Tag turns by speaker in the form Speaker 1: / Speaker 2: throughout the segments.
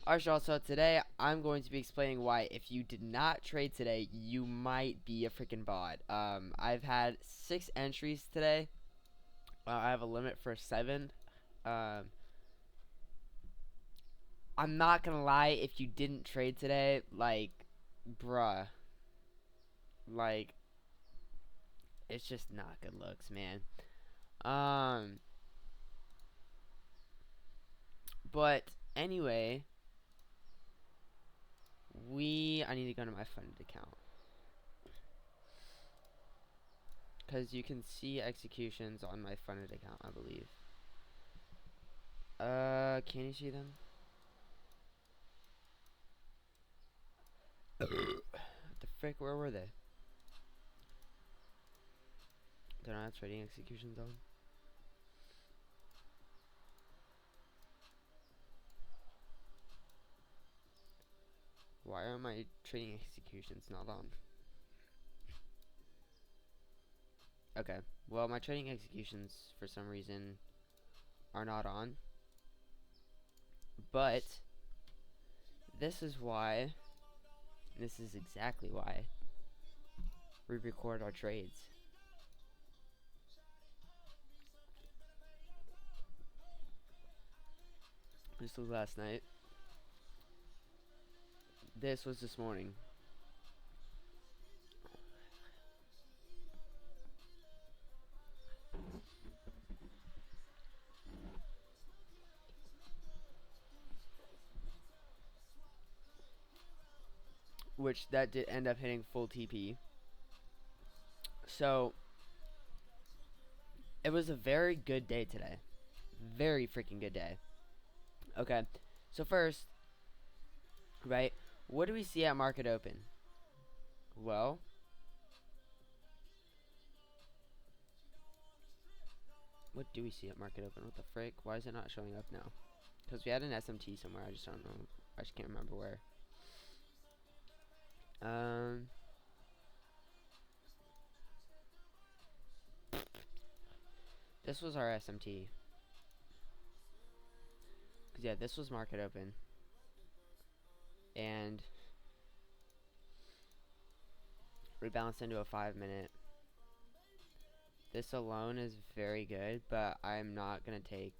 Speaker 1: Alright, y'all, so today I'm going to be explaining why if you did not trade today, you might be a freaking bot. I've had 6 entries today. I have a limit for 7. Um, I'm not gonna lie, if you didn't trade today, like, bruh, like, it's just not good looks, man. Um, but anyway, I need to go to my funded account. Because you can see executions on my funded account, I believe. Can you see them? What the frick, where were they? They're not trading executions on? Why are my trading executions not on? Okay, well, my trading executions, for some reason, are not on. But, this is why, this is exactly why, we record our trades. This was last night. This was this morning. Which, that did end up hitting full TP. So, it was a very good day today. Very freaking good day. Okay, so first, right, what do we see at market open? Well, what do we see at market open? What the frick? Why is it not showing up now? Because we had an SMT somewhere. I just don't know. I just can't remember where. This was our SMT. Cause yeah, this was market open. And rebalanced into a 5-minute. This alone is very good, but I'm not gonna take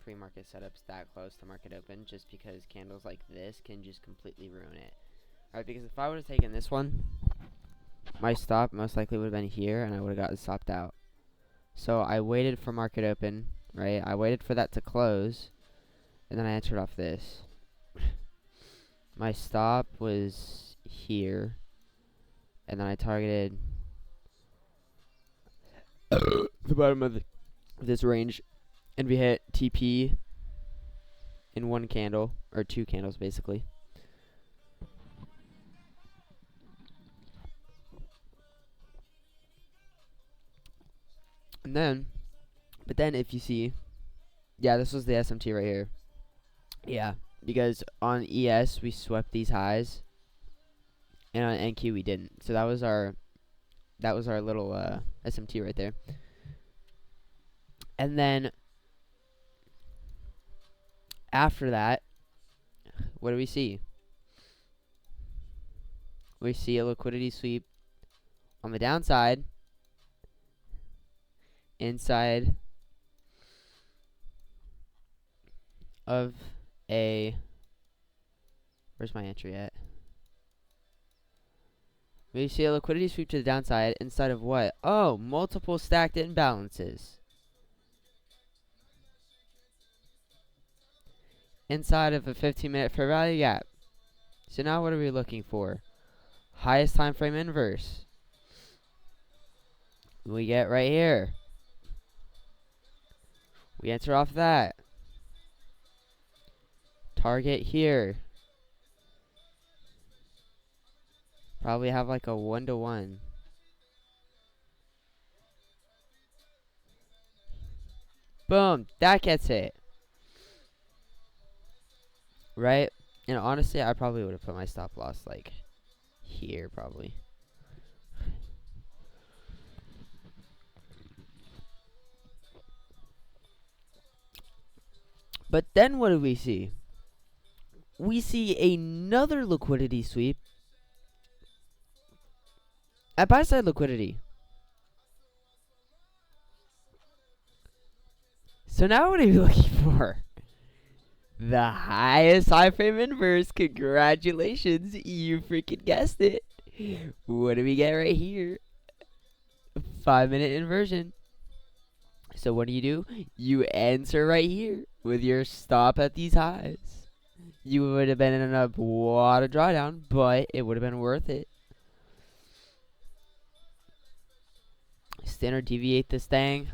Speaker 1: pre-market setups that close to market open just because candles like this can just completely ruin it. Alright, because if I would have taken this one, my stop most likely would have been here and I would have gotten stopped out. So I waited for market open, right? I waited for that to close, and then I entered off this. My stop was here, and then I targeted the bottom of this range, and we hit TP in 1 candle, or 2 candles basically. And then, but then if you see, yeah, this was the SMT right here. Yeah, because on ES we swept these highs, and on NQ we didn't. So that was our little SMT right there. And then after that, what do we see? We see a liquidity sweep on the downside inside of a, where's my entry at? We see a liquidity sweep to the downside inside of what? Oh, multiple stacked imbalances. Inside of a 15-minute fair value gap. So now what are we looking for? Highest time frame inverse. We get right here. We enter off that. Target here. Probably have like a 1-to-1. Boom, that gets it. Right? And honestly, I probably would have put my stop loss like here probably. But then what do we see? we see another liquidity sweep at buy side liquidity. So now what are you looking for? The highest high frame inverse. Congratulations, you freaking guessed it. What do we get right here? 5-minute inversion. So what do? You enter right here with your stop at these highs. You would have been in a lot of drawdown, but it would have been worth it. Standard deviate this thing.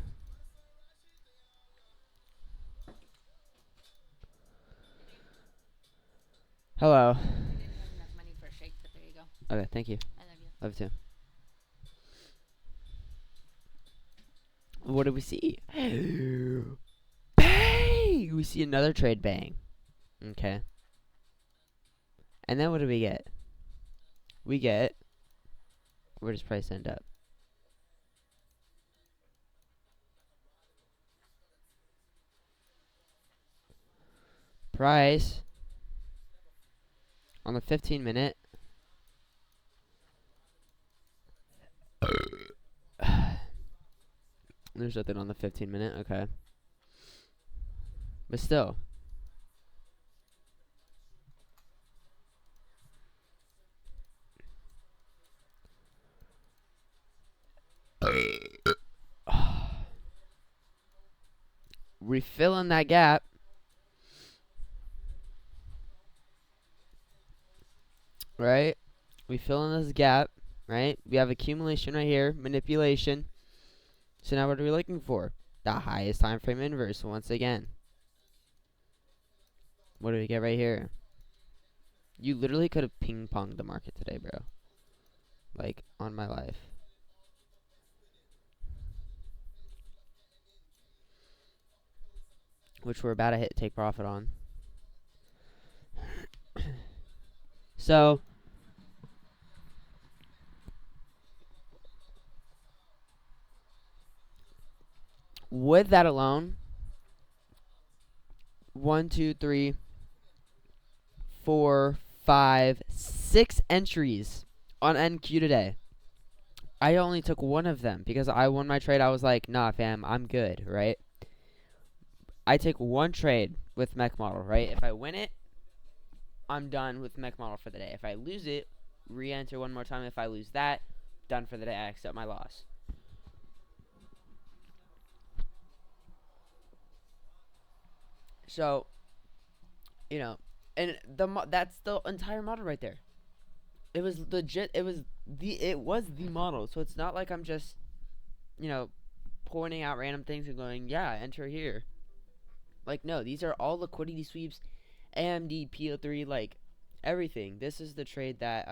Speaker 1: Hello.
Speaker 2: I didn't have enough money for a shake, but there you go.
Speaker 1: Okay, thank you.
Speaker 2: I love you.
Speaker 1: Love you too. What do we see? Bang! We see another trade bang. Okay. And then what do we get? Where does price end up? Price on the 15-minute. There's nothing on the 15-minute. Okay. But still. Refilling that gap. Right? We fill in this gap. Right? We have accumulation right here. Manipulation. So now what are we looking for? The highest time frame inverse once again. What do we get right here? You literally could have ping-ponged the market today, bro. Like, on my life. Which we're about to hit take profit on. So, with that alone, 1, 2, 3, 4, 5, 6 entries on NQ today. I only took one of them because I won my trade. I was like, nah, fam, I'm good, right? I take one trade with Mech Model, right? If I win it, I'm done with Mech Model for the day. If I lose it, re-enter one more time. If I lose that, done for the day. I accept my loss. So, you know, and that's the entire model right there. It was legit. It was the model. So it's not like I'm just, pointing out random things and going, yeah, enter here. Like, no, these are all liquidity sweeps, AMD, PO3, like, everything. This is the trade that,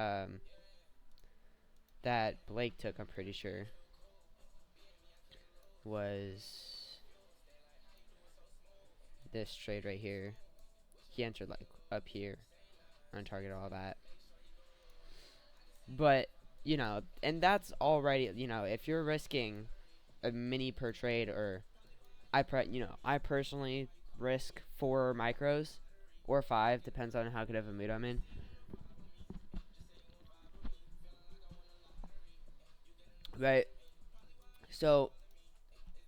Speaker 1: that Blake took, I'm pretty sure. Was this trade right here. He entered, like, up here. On target, all that. But, and that's already, if you're risking a mini per trade, or I personally risk 4 micros or 5, depends on how good of a mood I'm in. Right. So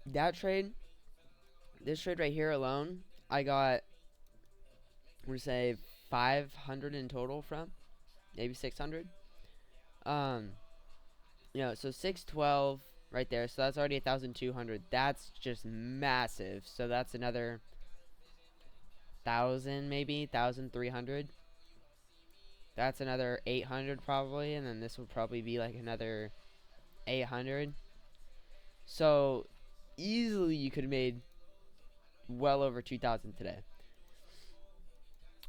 Speaker 1: that trade, this trade right here alone, I got, I'm gonna say 500 in total from, maybe 600. So 612 right there. So that's already 1,200. That's just massive. So that's another 1,000, maybe 1,300. That's another 800 probably, and then this would probably be like another 800. So easily you could have made well over 2,000 today.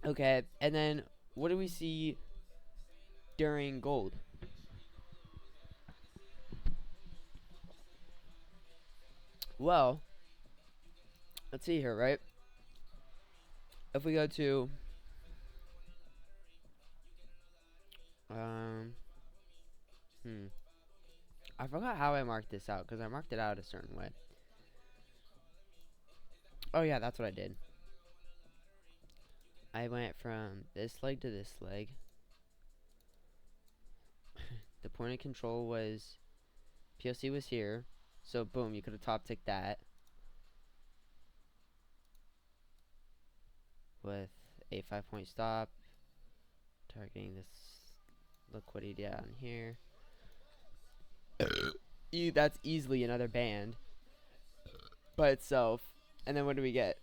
Speaker 1: Okay, and then what do we see during gold? Well, let's see here, right? If we go to I forgot how I marked this out, because I marked it out a certain way. Oh yeah, that's what I did. I went from this leg to this leg. The point of control was, POC was here, so boom, you could have top ticked that with a 5-point stop, targeting this liquidity down here. That's easily another band by itself. And then what do we get?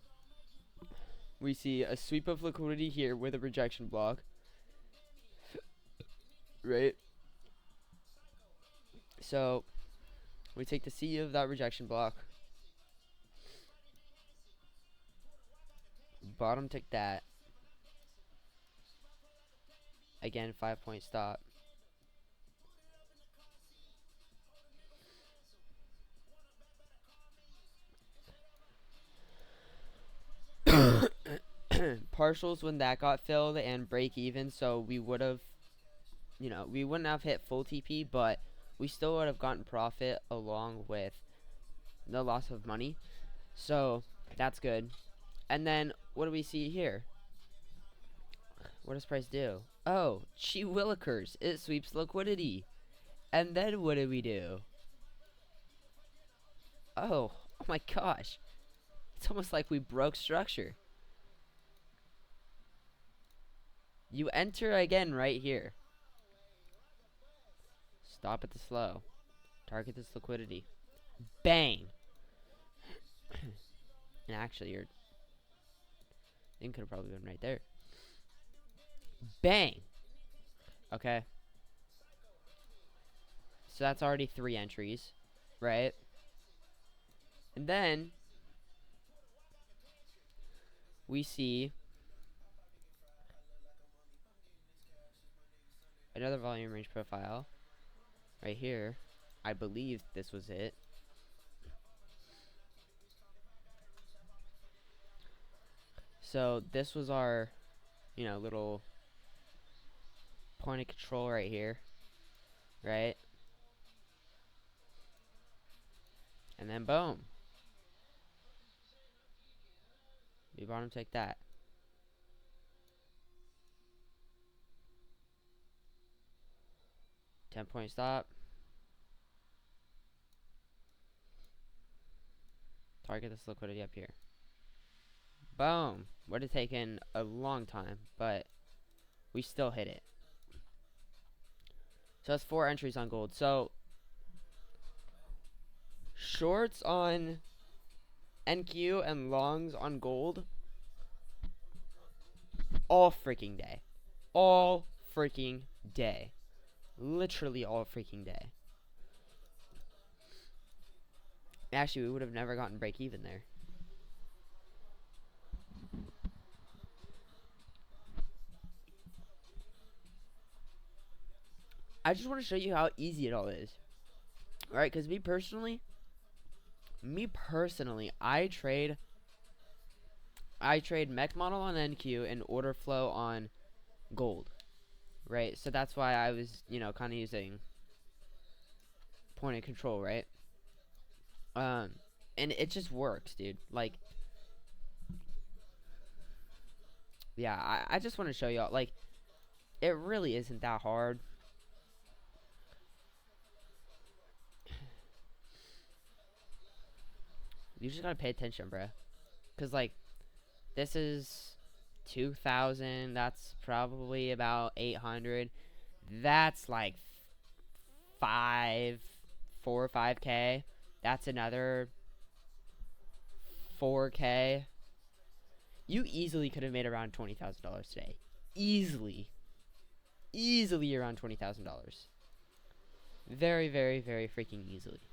Speaker 1: We see a sweep of liquidity here with a rejection block, right? So we take the C of that rejection block, bottom tick that, again 5-point stop, partials when that got filled, and break even. So we would have, we wouldn't have hit full TP, but we still would have gotten profit along with the loss of money. So that's good. And then what do we see here? What does price do? Oh, Chi Willikers. It sweeps liquidity. And then what do we do? Oh my gosh. It's almost like we broke structure. You enter again right here. Stop at the slow. Target this liquidity. Bang. And actually, your thing could have probably been right there. Bang. Okay. So that's already 3 entries, right? And then we see another volume range profile right here. I believe this was it. So this was our, little point of control right here, right? And then boom. We bottom take that. $10-point stop. Target this liquidity up here. Boom. Would have taken a long time, but we still hit it. So that's 4 entries on gold. So shorts on NQ and longs on gold all freaking day. All freaking day. Literally all freaking day. Actually, we would have never gotten break even there. I just want to show you how easy it all is. Alright, because me personally, I trade mech model on NQ and order flow on gold. Right? So that's why I was, kind of using point of control, right? And it just works, dude. Like, yeah, I just want to show y'all, like, it really isn't that hard. You just gotta pay attention, bruh. Cause, like, this is 2,000. That's probably about 800. That's like 4 or 5K. That's another 4K. You easily could have made around $20,000 today. Easily around $20,000. Very, very, very freaking easily.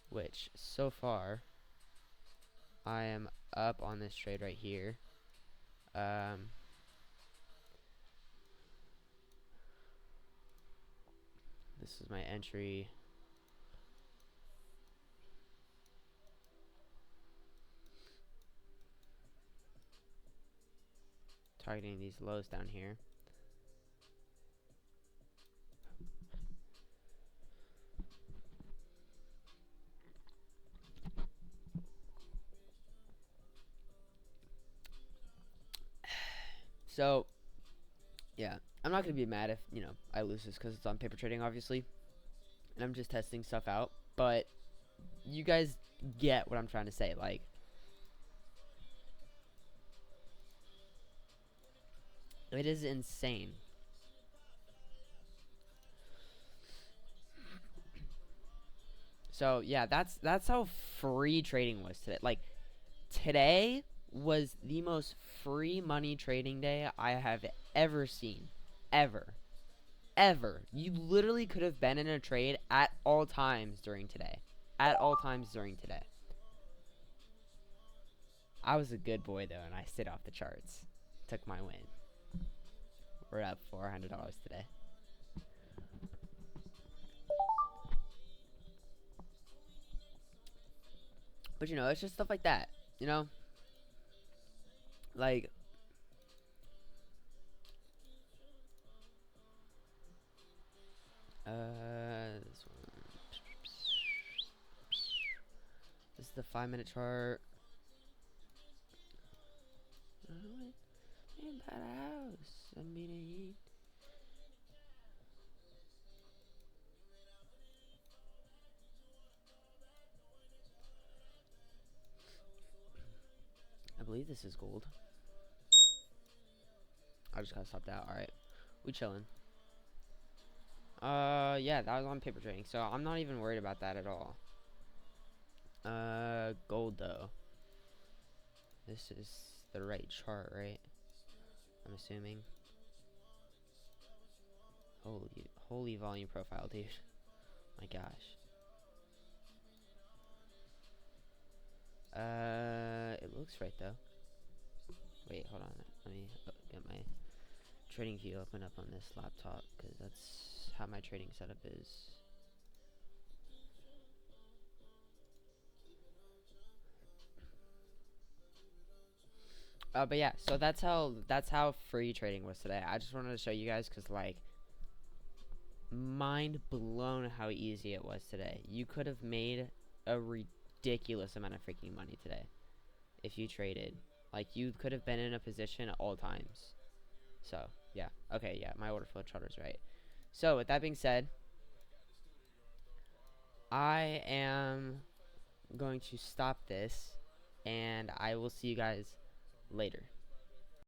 Speaker 1: Which, so far, I am up on this trade right here. This is my entry. Targeting these lows down here. So, yeah, I'm not gonna be mad if I lose this because it's on paper trading, obviously, and I'm just testing stuff out. But you guys get what I'm trying to say, like. It is insane. So yeah, that's how free trading was today. Like today was the most free money trading day I have ever seen. Ever. Ever. You literally could have been in a trade at all times during today. At all times during today. I was a good boy though, and I stayed off the charts. Took my win. We're up $400 today. But it's just stuff like that. Like this one. This is the 5-minute chart. In that house, I'm gonna eat. I believe this is gold. I just got stopped out. Alright. We chilling. Yeah, that was on paper trading, so I'm not even worried about that at all. Gold though. This is the right chart, right? I'm assuming. Holy volume profile, dude. My gosh. It looks right though. Wait, hold on. Let me get my trading view open up on this laptop because that's how my trading setup is. But yeah, so that's how free trading was today. I just wanted to show you guys because like mind blown how easy it was today. You could have made a ridiculous amount of freaking money today if you traded. Like you could have been in a position at all times. So yeah, okay, yeah, my order flow charter's right. So with that being said, I am going to stop this, and I will see you guys later.